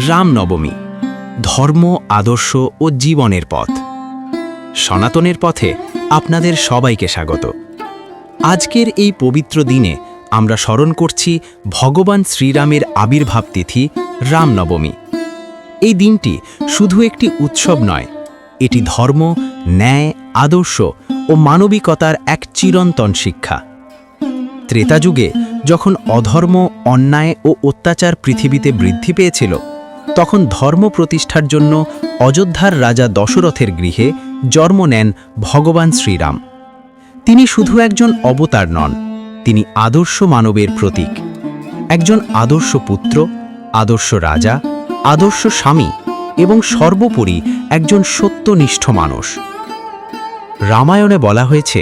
রামনবমী, ধর্ম, আদর্শ ও জীবনের পথ। সনাতনের পথে আপনাদের সবাইকে স্বাগত। আজকের এই পবিত্র দিনে আমরা স্মরণ করছি ভগবান শ্রীরামের আবির্ভাব তিথি রামনবমী। এই দিনটি শুধু একটি উৎসব নয়, এটি ধর্ম, ন্যায়, আদর্শ ও মানবিকতার এক চিরন্তন শিক্ষা। ত্রেতাযুগে যখন অধর্ম, অন্যায় ও অত্যাচার পৃথিবীতে বৃদ্ধি পেয়েছিল, তখন ধর্ম প্রতিষ্ঠার জন্য অযোধ্যার রাজা দশরথের গৃহে জন্ম নেন ভগবান শ্রীরাম। তিনি শুধু একজন অবতার নন, তিনি আদর্শ মানবের প্রতীক। একজন আদর্শ পুত্র, আদর্শ রাজা, আদর্শ স্বামী এবং সর্বোপরি একজন সত্যনিষ্ঠ মানুষ। রামায়ণে বলা হয়েছে,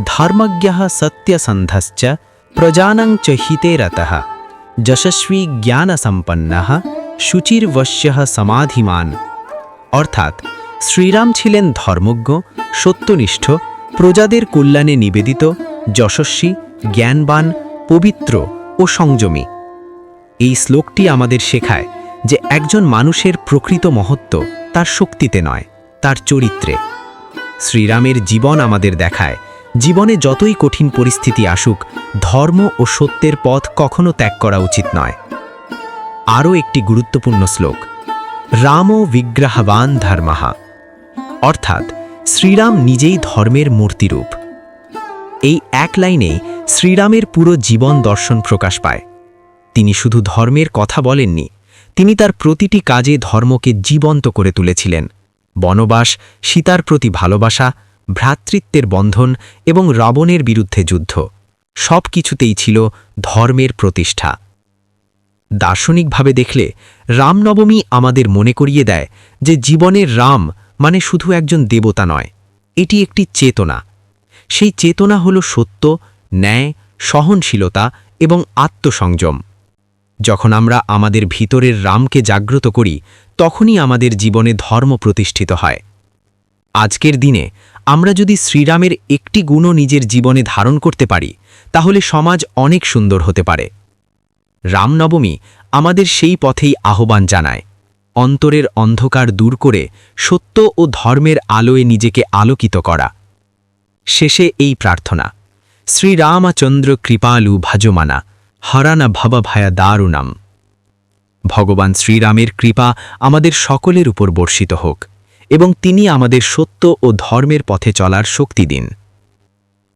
ধর্মজ্ঞঃ সত্যসন্ধশ্চ প্রজানাং চ হিতে রতঃ যশস্বী জ্ঞানসম্পন্নঃ শুচির্বশ্যঃ সমাধিমান। অর্থাৎ শ্রীরাম ছিলেন ধর্মজ্ঞ, সত্যনিষ্ঠ, প্রজাদের কল্যাণে নিবেদিত, যশস্বী, জ্ঞানবান, পবিত্র ও সংযমী। এই শ্লোকটি আমাদের শেখায় যে একজন মানুষের প্রকৃত মহত্ব তার শক্তিতে নয়, তার চরিত্রে। শ্রীরামের জীবন আমাদের দেখায়, জীবনে যতই কঠিন পরিস্থিতি আসুক, ধর্ম ও সত্যের পথ কখনো ত্যাগ করা উচিত নয়। আরও একটি গুরুত্বপূর্ণ শ্লোক, রামো বিগ্রহবান ধর্মঃ, অর্থাৎ শ্রীরাম নিজেই ধর্মের মূর্তিরূপ। এই এক লাইনেই শ্রীরামের পুরো জীবন দর্শন প্রকাশ পায়। তিনি শুধু ধর্মের কথা বলেননি, তিনি তার প্রতিটি কাজে ধর্মকে জীবন্ত করে তুলেছিলেন। বনবাস, সীতার প্রতি ভালোবাসা, ভ্রাতৃত্বের বন্ধন এবং রাবণের বিরুদ্ধে যুদ্ধ, সব কিছুতেই ছিল ধর্মের প্রতিষ্ঠা। দার্শনিকভাবে দেখলে রামনবমী আমাদের মনে করিয়ে দেয় যে জীবনের রাম মানে শুধু একজন দেবতা নয়, এটি একটি চেতনা। সেই চেতনা হল সত্য, ন্যায়, সহনশীলতা এবং আত্মসংযম। যখন আমরা আমাদের ভিতরের রামকে জাগ্রত করি, তখনই আমাদের জীবনে ধর্ম প্রতিষ্ঠিত হয়। আজকের দিনে আমরা যদি শ্রীরামের একটি গুণও নিজের জীবনে ধারণ করতে পারি, তাহলে সমাজ অনেক সুন্দর হতে পারে। রামনবমী আমাদের সেই পথেই আহ্বান জানায়, অন্তরের অন্ধকার দূর করে সত্য ও ধর্মের আলোয় নিজেকে আলোকিত করা। শেষে এই প্রার্থনা, শ্রীরামচন্দ্র কৃপালু ভজমানা হরানা ভবভয়া দারুণাম। ভগবান শ্রীরামের কৃপা আমাদের সকলের উপর বর্ষিত হোক এবং তিনি আমাদের সত্য ও ধর্মের পথে চলার শক্তি দিন।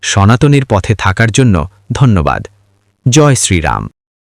সনাতনের পথে থাকার জন্য ধন্যবাদ। জয় শ্রীরাম।